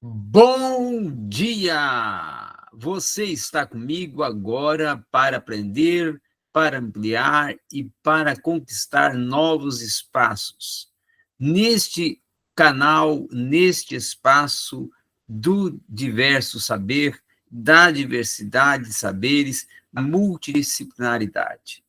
Bom dia! Você está comigo agora para aprender, para ampliar e para conquistar novos espaços. Neste canal, neste espaço do diverso saber, da diversidade de saberes, multidisciplinaridade.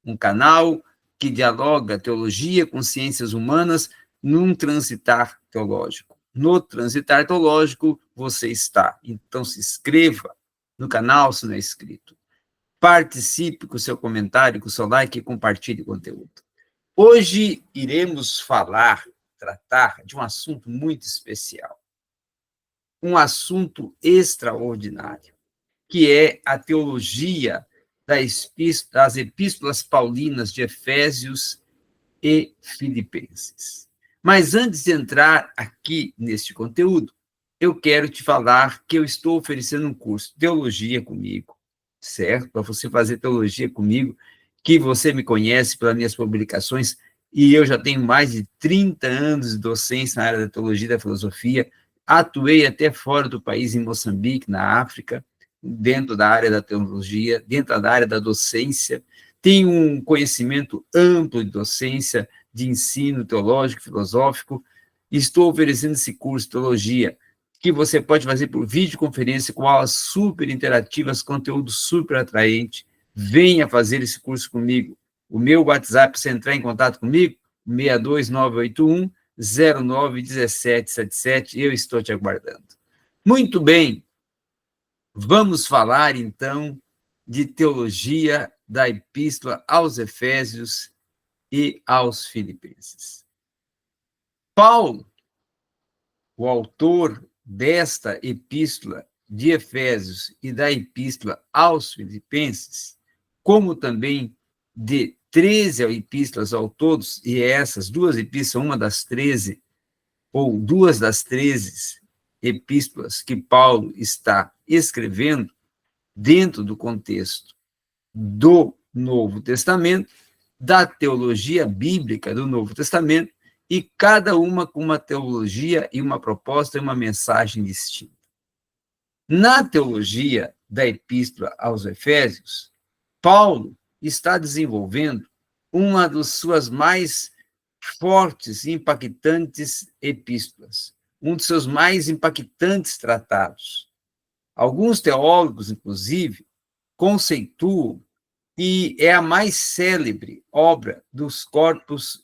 Um canal que dialoga teologia com ciências humanas num transitar teológico. No transitar teológico, você está. Então, se inscreva no canal se não é inscrito. Participe com o seu comentário, com o seu like e compartilhe o conteúdo. Hoje iremos tratar de um assunto muito especial. Um assunto extraordinário, que é a teologia das epístolas paulinas de Efésios e Filipenses. Mas antes de entrar aqui neste conteúdo, eu quero te falar que eu estou oferecendo um curso de teologia comigo, certo? Para você fazer teologia comigo, que você me conhece pelas minhas publicações, e eu já tenho mais de 30 anos de docência na área da teologia e da filosofia, atuei até fora do país, em Moçambique, na África, dentro da área da teologia, dentro da área da docência, tenho um conhecimento amplo de docência, de ensino teológico, filosófico, e estou oferecendo esse curso de teologia, que você pode fazer por videoconferência, com aulas super interativas, conteúdo super atraente. Venha fazer esse curso comigo. O meu WhatsApp, para você entrar em contato comigo, 62981 091777, eu estou te aguardando. Muito bem, vamos falar, então, de teologia da Epístola aos Efésios e aos Filipenses. Paulo, o autor desta Epístola de Efésios e da Epístola aos Filipenses, como também de 13 epístolas ao todos, e essas duas epístolas são uma das 13, ou duas das 13 epístolas que Paulo está escrevendo dentro do contexto do Novo Testamento, da teologia bíblica do Novo Testamento, e cada uma com uma teologia e uma proposta e uma mensagem distinta. Na teologia da Epístola aos Efésios, Paulo está desenvolvendo uma das suas mais fortes e impactantes epístolas, um dos seus mais impactantes tratados. Alguns teólogos, inclusive, conceituam e é a mais célebre obra dos corpos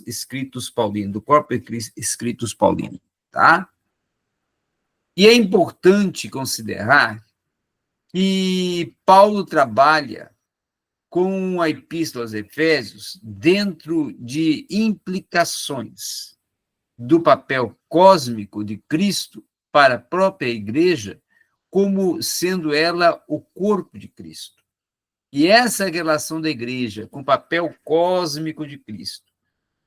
escritos paulinos, do corpo escritos paulino, tá? E é importante considerar que Paulo trabalha com a Epístola aos Efésios dentro de implicações do papel cósmico de Cristo para a própria igreja, como sendo ela o corpo de Cristo. E essa relação da igreja com o papel cósmico de Cristo,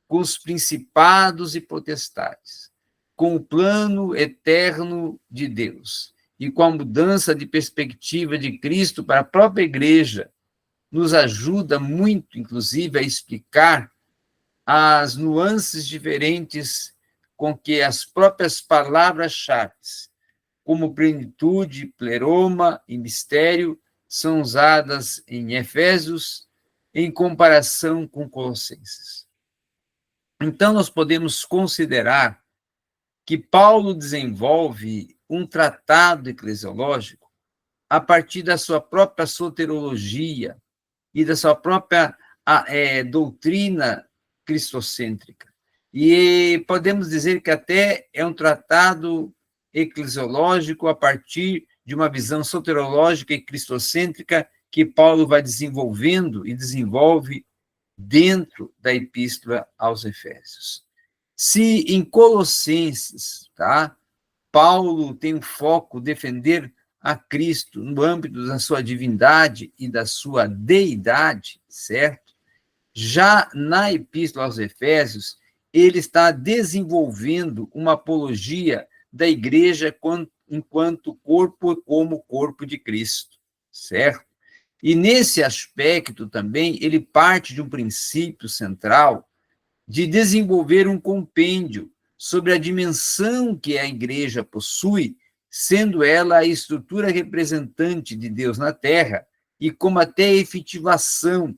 com os principados e potestades, com o plano eterno de Deus e com a mudança de perspectiva de Cristo para a própria igreja, nos ajuda muito, inclusive, a explicar as nuances diferentes com que as próprias palavras-chave, como plenitude, pleroma e mistério, são usadas em Efésios em comparação com Colossenses. Então, nós podemos considerar que Paulo desenvolve um tratado eclesiológico a partir da sua própria soteriologia e da sua própria doutrina cristocêntrica. E podemos dizer que até é um tratado eclesiológico a partir de uma visão soteriológica e cristocêntrica que Paulo vai desenvolvendo e desenvolve dentro da Epístola aos Efésios. Se em Colossenses, tá, Paulo tem um foco defender a Cristo no âmbito da sua divindade e da sua deidade, certo? Já na Epístola aos Efésios, ele está desenvolvendo uma apologia da igreja enquanto corpo, como corpo de Cristo, certo? E nesse aspecto também, ele parte de um princípio central de desenvolver um compêndio sobre a dimensão que a igreja possui, sendo ela a estrutura representante de Deus na terra, e como até a efetivação,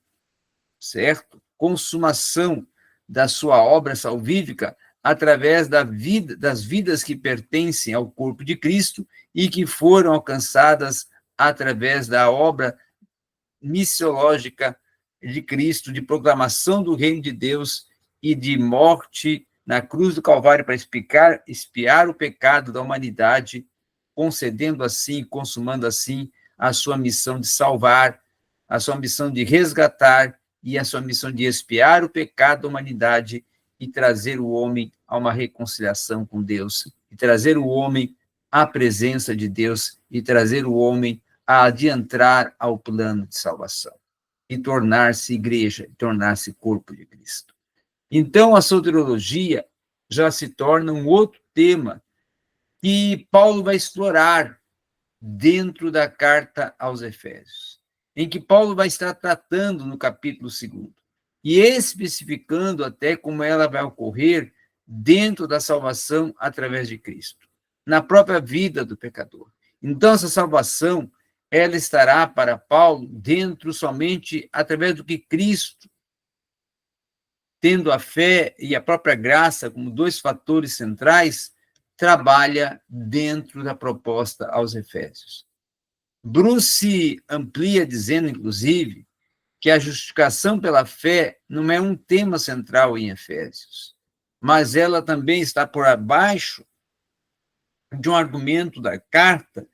certo? Consumação da sua obra salvífica através das vidas que pertencem ao corpo de Cristo e que foram alcançadas através da obra missiológica de Cristo, de proclamação do reino de Deus e de morte na cruz do Calvário para expiar o pecado da humanidade, concedendo assim, consumando assim a sua missão de salvar, a sua missão de resgatar e a sua missão de expiar o pecado da humanidade e trazer o homem a uma reconciliação com Deus, e trazer o homem à presença de Deus, e trazer o homem a adentrar ao plano de salvação, e tornar-se igreja, e tornar-se corpo de Cristo. Então, a soteriologia já se torna um outro tema que Paulo vai explorar dentro da carta aos Efésios, em que Paulo vai estar tratando no capítulo 2, e especificando até como ela vai ocorrer dentro da salvação através de Cristo, na própria vida do pecador. Então, essa salvação, ela estará para Paulo dentro somente através do que Cristo, tendo a fé e a própria graça como dois fatores centrais, trabalha dentro da proposta aos Efésios. Bruce amplia dizendo, inclusive, que a justificação pela fé não é um tema central em Efésios, mas ela também está por abaixo de um argumento da carta,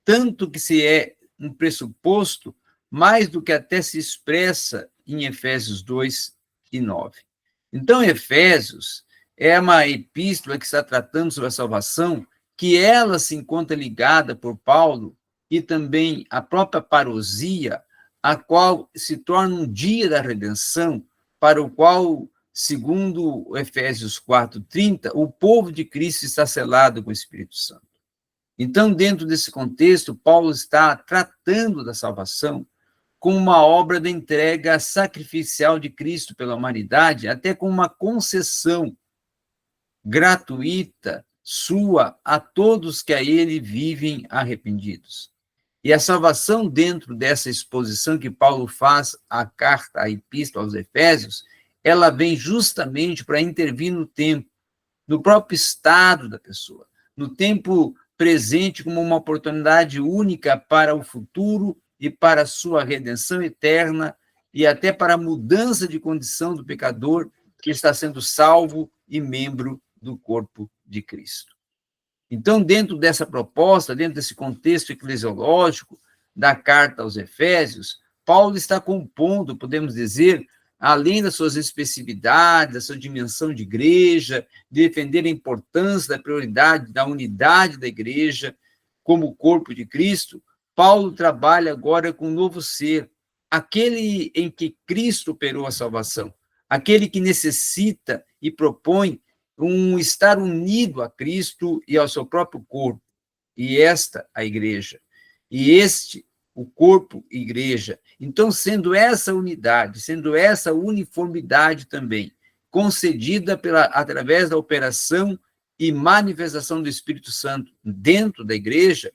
tanto que se é um pressuposto mais do que até se expressa em Efésios 2 e 9. Então, Efésios é uma epístola que está tratando sobre a salvação, que ela se encontra ligada por Paulo e também a própria parousia, a qual se torna um dia da redenção, para o qual, segundo Efésios 4:30, o povo de Cristo está selado com o Espírito Santo. Então, dentro desse contexto, Paulo está tratando da salvação como uma obra da entrega sacrificial de Cristo pela humanidade, até com uma concessão gratuita sua a todos que a ele vivem arrependidos. E a salvação, dentro dessa exposição que Paulo faz à carta, à epístola aos Efésios, ela vem justamente para intervir no tempo, no próprio estado da pessoa, no tempo presente como uma oportunidade única para o futuro e para a sua redenção eterna e até para a mudança de condição do pecador que está sendo salvo e membro do corpo de Cristo. Então, dentro dessa proposta, dentro desse contexto eclesiológico da carta aos Efésios, Paulo está compondo, podemos dizer, além das suas especificidades, da sua dimensão de igreja, de defender a importância da prioridade da unidade da igreja como corpo de Cristo, Paulo trabalha agora com um novo ser, aquele em que Cristo operou a salvação, aquele que necessita e propõe um estar unido a Cristo e ao seu próprio corpo, e esta a igreja, e este o corpo igreja. Então, sendo essa unidade, sendo essa uniformidade também concedida através da operação e manifestação do Espírito Santo dentro da igreja,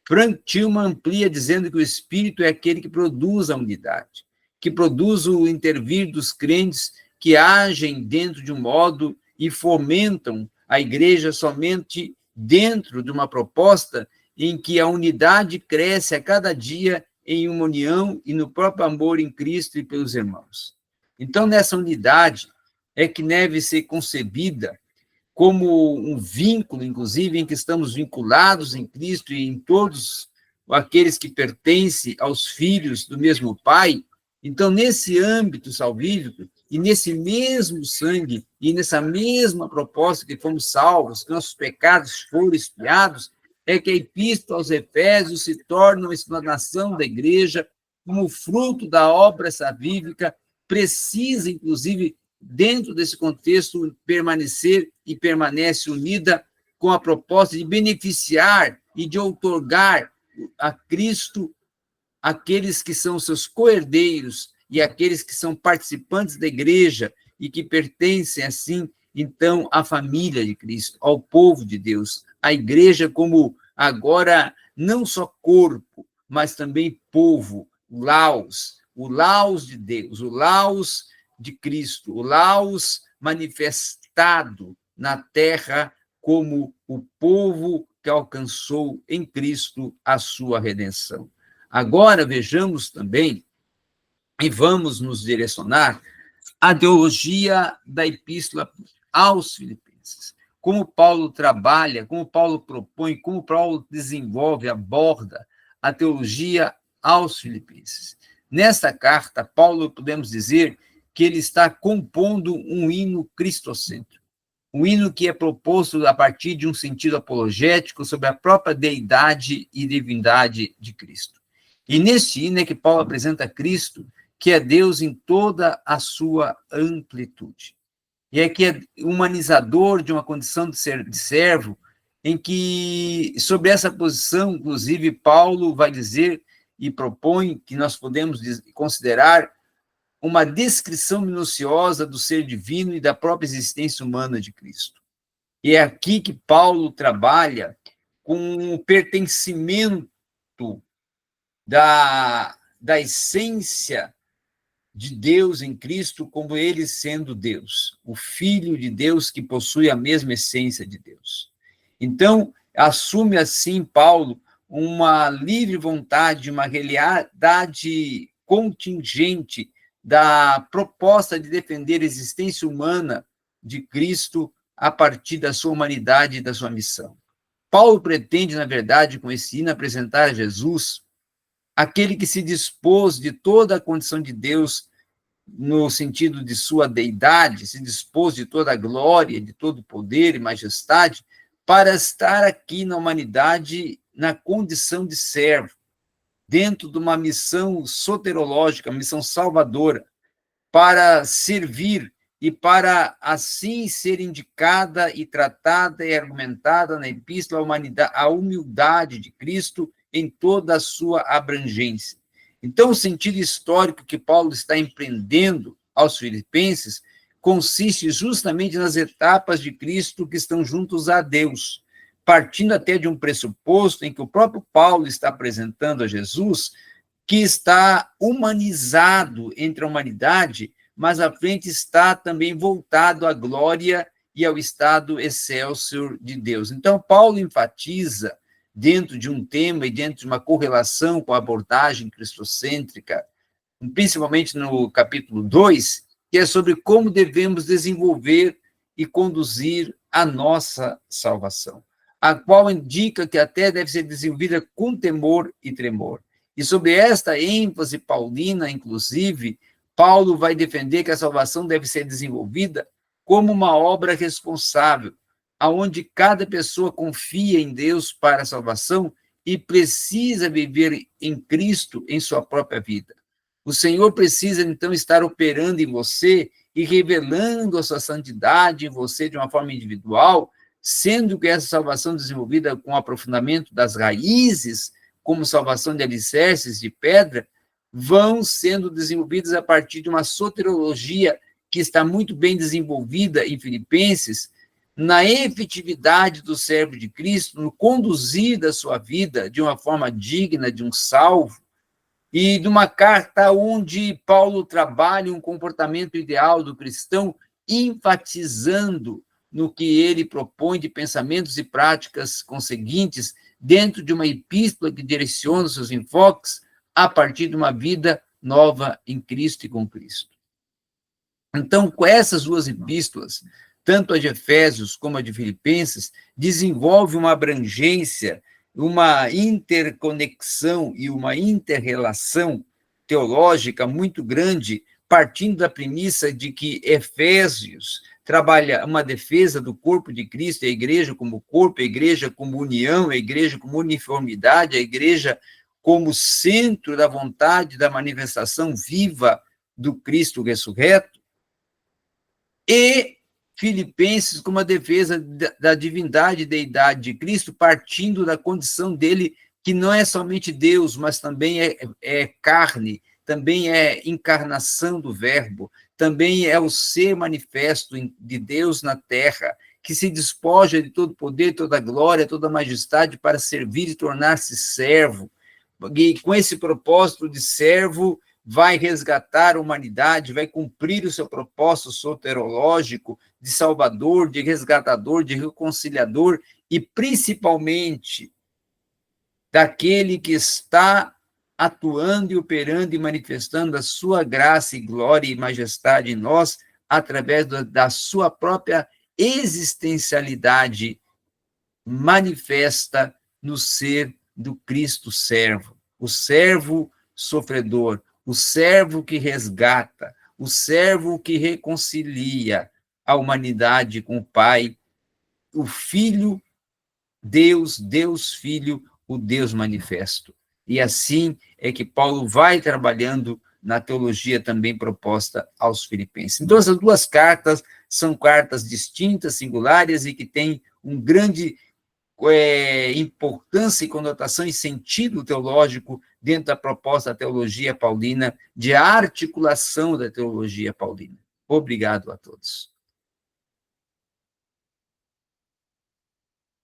Frank Tillman amplia dizendo que o Espírito é aquele que produz a unidade, que produz o intervir dos crentes que agem dentro de um modo e fomentam a igreja somente dentro de uma proposta em que a unidade cresce a cada dia em uma união e no próprio amor em Cristo e pelos irmãos. Então, nessa unidade é que deve ser concebida como um vínculo, inclusive, em que estamos vinculados em Cristo e em todos aqueles que pertencem aos filhos do mesmo Pai. Então, nesse âmbito salvífico, e nesse mesmo sangue, e nessa mesma proposta que fomos salvos, que nossos pecados foram expiados, é que a epístola aos Efésios se torna uma explanação da igreja, como fruto da obra salvífica, precisa, inclusive, dentro desse contexto, permanecer e permanece unida com a proposta de beneficiar e de outorgar a Cristo aqueles que são seus co-herdeiros e aqueles que são participantes da igreja e que pertencem, assim, então, a família de Cristo, ao povo de Deus, a igreja como agora não só corpo, mas também povo, o laus de Deus, o laus de Cristo, o laus manifestado na terra como o povo que alcançou em Cristo a sua redenção. Agora vejamos também, e vamos nos direcionar, a teologia da Epístola aos Filipenses. Como Paulo trabalha, como Paulo propõe, como Paulo desenvolve, aborda a teologia aos Filipenses. Nesta carta, Paulo, podemos dizer que ele está compondo um hino cristocêntrico, um hino que é proposto a partir de um sentido apologético sobre a própria deidade e divindade de Cristo. E neste hino é que Paulo apresenta Cristo, que é Deus em toda a sua amplitude. E é que é humanizador de uma condição de servo, em que, sobre essa posição, inclusive, Paulo vai dizer e propõe que nós podemos considerar uma descrição minuciosa do ser divino e da própria existência humana de Cristo. E é aqui que Paulo trabalha com o pertencimento da essência de Deus em Cristo, como ele sendo Deus, o Filho de Deus que possui a mesma essência de Deus. Então, assume assim Paulo uma livre vontade, uma realidade contingente da proposta de defender a existência humana de Cristo a partir da sua humanidade e da sua missão. Paulo pretende, na verdade, com esse hino, apresentar a Jesus, aquele que se dispôs de toda a condição de Deus, no sentido de sua deidade, se dispôs de toda a glória, de todo o poder e majestade, para estar aqui na humanidade na condição de servo, dentro de uma missão soterológica, missão salvadora, para servir e para assim ser indicada e tratada e argumentada na epístola a humildade de Cristo em toda a sua abrangência. Então, o sentido histórico que Paulo está empreendendo aos filipenses consiste justamente nas etapas de Cristo que estão juntos a Deus, partindo até de um pressuposto em que o próprio Paulo está apresentando a Jesus, que está humanizado entre a humanidade, mas à frente está também voltado à glória e ao estado excelsior de Deus. Então, Paulo enfatiza, dentro de um tema e dentro de uma correlação com a abordagem cristocêntrica, principalmente no capítulo 2, que é sobre como devemos desenvolver e conduzir a nossa salvação, a qual indica que até deve ser desenvolvida com temor e tremor. E sobre esta ênfase paulina, inclusive, Paulo vai defender que a salvação deve ser desenvolvida como uma obra responsável, aonde cada pessoa confia em Deus para a salvação e precisa viver em Cristo em sua própria vida. O Senhor precisa, então, estar operando em você e revelando a sua santidade em você de uma forma individual, sendo que essa salvação desenvolvida com o aprofundamento das raízes, como salvação de alicerces de pedra, vão sendo desenvolvidas a partir de uma soteriologia que está muito bem desenvolvida em Filipenses, na efetividade do servo de Cristo, no conduzir da sua vida de uma forma digna de um salvo, e de uma carta onde Paulo trabalha um comportamento ideal do cristão, enfatizando no que ele propõe de pensamentos e práticas conseguintes, dentro de uma epístola que direciona seus enfoques a partir de uma vida nova em Cristo e com Cristo. Então, com essas duas epístolas, tanto a de Efésios como a de Filipenses, desenvolve uma abrangência, uma interconexão e uma interrelação teológica muito grande, partindo da premissa de que Efésios trabalha uma defesa do corpo de Cristo, a igreja como corpo, a igreja como união, a igreja como uniformidade, a igreja como centro da vontade da manifestação viva do Cristo ressurreto, e Filipenses como a defesa da divindade e deidade de Cristo, partindo da condição dele, que não é somente Deus, mas também é carne, também é encarnação do Verbo, também é o ser manifesto de Deus na terra, que se despoja de todo poder, toda glória, toda majestade para servir e tornar-se servo. E com esse propósito de servo, vai resgatar a humanidade, vai cumprir o seu propósito soterológico de salvador, de resgatador, de reconciliador e, principalmente, daquele que está atuando e operando e manifestando a sua graça e glória e majestade em nós, através da sua própria existencialidade manifesta no ser do Cristo servo, o servo sofredor, o servo que resgata, o servo que reconcilia a humanidade com o Pai, o Filho, Deus, Deus Filho, o Deus manifesto. E assim é que Paulo vai trabalhando na teologia também proposta aos filipenses. Então, essas duas cartas são cartas distintas, singulares, e que têm um grande importância e conotação e sentido teológico dentro da proposta da teologia paulina, de articulação da teologia paulina. Obrigado a todos.